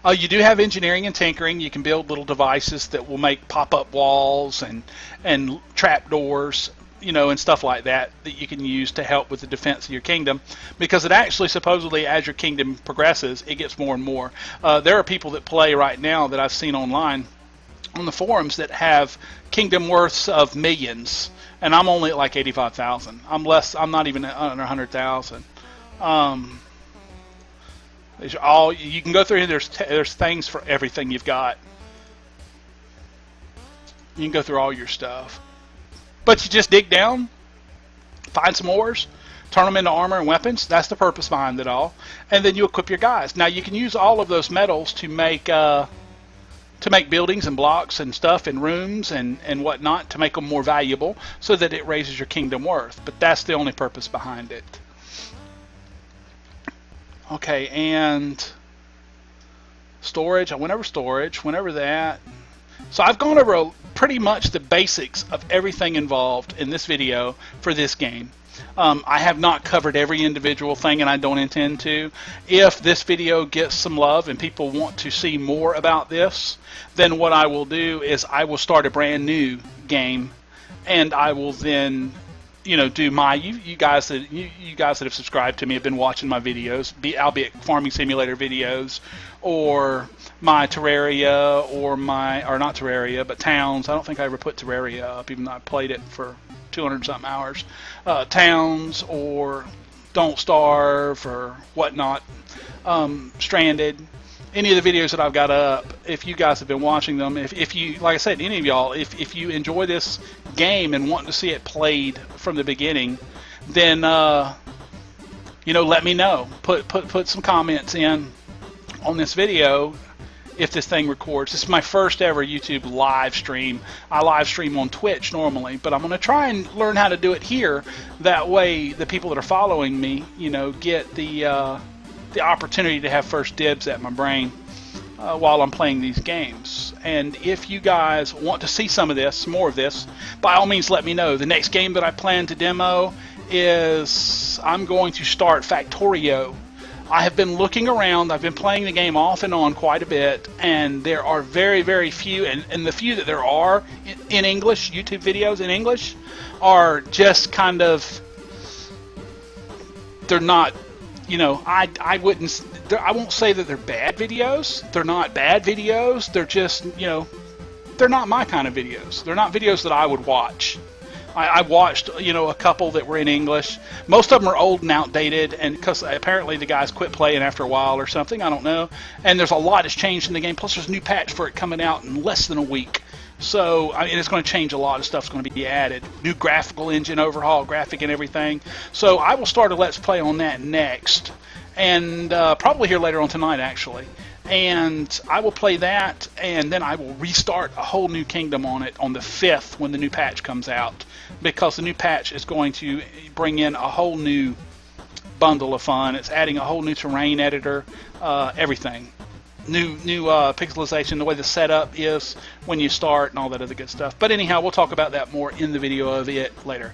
You do have engineering and tinkering. You can build little devices that will make pop-up walls and trap doors, and stuff like that you can use to help with the defense of your kingdom, because it actually supposedly, as your kingdom progresses, it gets more and more. There are people that play right now that I've seen online on the forums that have kingdom worths of millions, and I'm only at like 85,000. I'm not even under 100,000. You can go through here. There's things for everything you've got. You can go through all your stuff, but you just dig down, find some ores, turn them into armor and weapons. That's the purpose behind it all, and then you equip your guys. Now you can use all of those metals to make buildings and blocks and stuff and rooms and whatnot, to make them more valuable, so that it raises your kingdom worth. But that's the only purpose behind it. Okay, and storage. I went over storage, went over that. So I've gone over pretty much the basics of everything involved in this video for this game. I have not covered every individual thing, and I don't intend to. If this video gets some love and people want to see more about this, then what I will do is I will start a brand new game, and I will then do my you guys that have subscribed to me have been watching my videos, albeit farming simulator videos, or my Terraria, or not Terraria, but Towns. I don't think I ever put Terraria up, even though I played it for 200 something hours. Towns, or Don't Starve, or whatnot. Stranded. Any of the videos that I've got up, if you guys have been watching them, if you, like I said, any of y'all, if you enjoy this game and want to see it played from the beginning, then let me know. Put some comments in on this video if this thing records. This is my first ever YouTube live stream. I live stream on Twitch normally, but I'm going to try and learn how to do it here. That way the people that are following me, get the opportunity to have first dibs at my brain while I'm playing these games. And if you guys want to see some more of this, by all means let me know. The next game that I plan to demo is I'm going to start Factorio. I have been looking around. I've been playing the game off and on quite a bit, and there are very, very few, and the few that there are in English, YouTube videos in English, are just kind of, they're not, I won't say that they're bad videos. They're not bad videos. They're just, they're not my kind of videos. They're not videos that I would watch. I watched, a couple that were in English. Most of them are old and outdated, and because apparently the guys quit playing after a while or something, I don't know. And there's a lot that's changed in the game. Plus, there's a new patch for it coming out in less than a week. So, it's going to change a lot of stuff's going to be added. New graphical engine overhaul, graphic and everything. So I will start a Let's Play on that next. And probably here later on tonight, actually. And I will play that, and then I will restart a whole new kingdom on it on the 5th when the new patch comes out. Because the new patch is going to bring in a whole new bundle of fun. It's adding a whole new terrain editor, everything. New pixelization, the way the setup is when you start, and all that other good stuff. But anyhow, we'll talk about that more in the video of it later.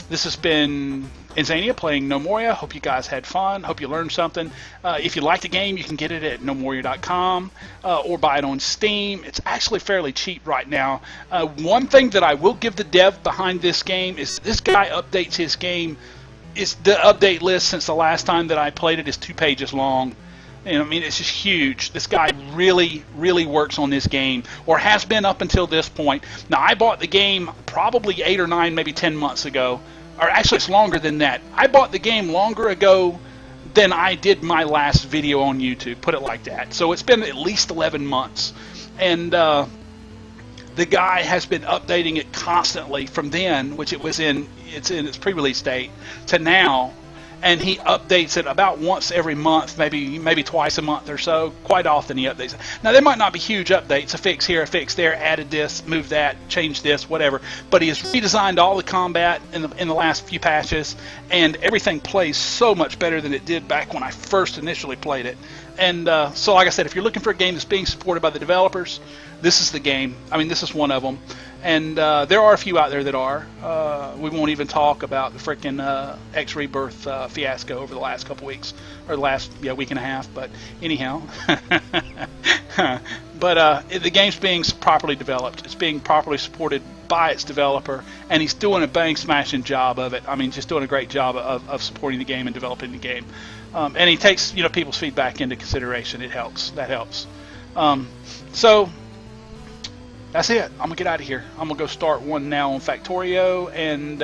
This has been InZainia playing Gnomoria. Hope you guys had fun. Hope you learned something. If you like the game, you can get it at gnomoria.com or buy it on Steam. It's actually fairly cheap right now. One thing that I will give the dev behind this game is this guy updates his game. The update list since the last time that I played it is 2 pages long. It's just huge. This guy really, really works on this game, or has been up until this point. Now, I bought the game probably 8 or 9, maybe 10 months ago. Or actually, it's longer than that. I bought the game longer ago than I did my last video on YouTube, put it like that. So it's been at least 11 months. And the guy has been updating it constantly from then, which it's in its pre-release state, to now. And he updates it about once every month, maybe twice a month or so. Quite often he updates it. Now, there might not be huge updates, a fix here, a fix there, added this, moved that, changed this, whatever. But he has redesigned all the combat in the last few patches, and everything plays so much better than it did back when I first initially played it. So like I said, if you're looking for a game that's being supported by the developers, this is the game. I mean, this is one of them. And there are a few out there that are. We won't even talk about the frickin' X Rebirth fiasco over the last couple weeks, or the last week and a half. But anyhow, but the game's being properly developed. It's being properly supported by its developer, and he's doing a bang smashing job of it. I mean, just doing a great job of supporting the game and developing the game. And he takes people's feedback into consideration. It helps. That helps. So that's it. I'm gonna get out of here. I'm gonna go start one now on Factorio, and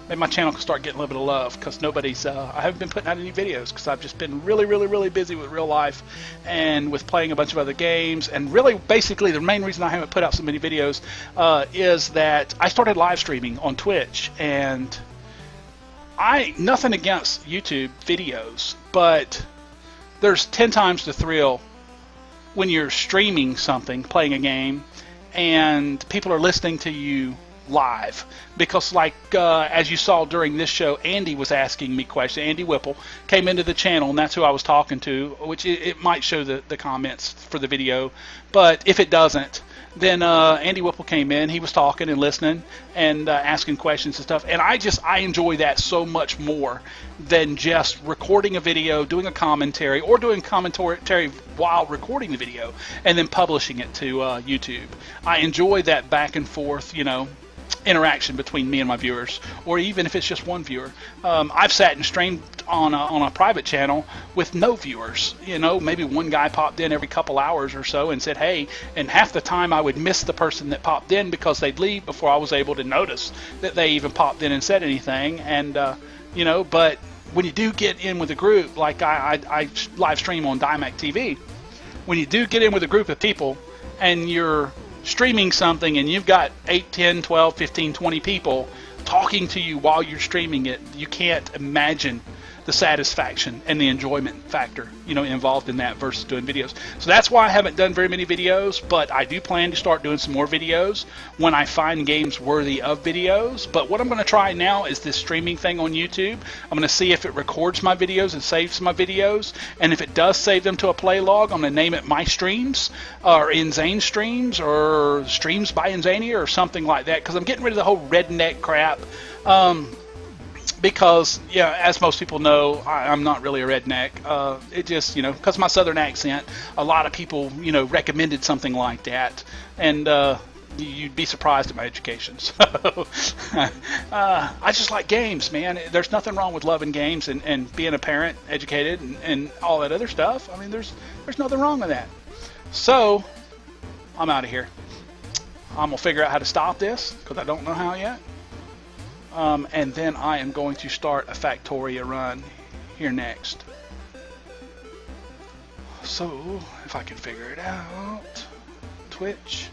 maybe my channel can start getting a little bit of love, because I haven't been putting out any videos because I've just been really busy with real life and with playing a bunch of other games. And really, basically, the main reason I haven't put out so many videos is that I started live streaming on Twitch, and nothing against YouTube videos, but there's 10 times the thrill when you're streaming something, playing a game, and people are listening to you live. Because as you saw during this show, Andy was asking me questions. Andy Whipple came into the channel, and that's who I was talking to, which it might show the comments for the video, but if it doesn't, then Andy Whipple came in. He was talking and listening and asking questions and stuff, and I enjoy that so much more than just recording a video, doing a commentary, or doing commentary while recording the video and then publishing it to YouTube. I enjoy that back and forth, interaction between me and my viewers, or even if it's just one viewer. I've sat and streamed on a private channel with no viewers. Maybe one guy popped in every couple hours or so and said hey, and half the time I would miss the person that popped in because they'd leave before I was able to notice that they even popped in and said anything. And but when you do get in with a group, like I live stream on Dymac TV, when you do get in with a group of people and you're streaming something and you've got 8, 10, 12, 15, 20 people talking to you while you're streaming it, you can't imagine the satisfaction and the enjoyment factor, involved in that versus doing videos. So that's why I haven't done very many videos, but I do plan to start doing some more videos when I find games worthy of videos. But what I'm going to try now is this streaming thing on YouTube. I'm going to see if it records my videos and saves my videos, and if it does save them to a play log, I'm going to name it My Streams, or InZain Streams, or Streams by InZainia, or something like that, because I'm getting rid of the whole redneck crap. Because, as most people know, I'm not really a redneck. It just, because my southern accent, a lot of people, recommended something like that. And you'd be surprised at my education. So I just like games, man. There's nothing wrong with loving games and being a parent, educated, and all that other stuff. I mean, there's nothing wrong with that. So I'm out of here. I'm going to figure out how to stop this, because I don't know how yet. And then I am going to start a Factoria run here next. So, if I can figure it out, Twitch.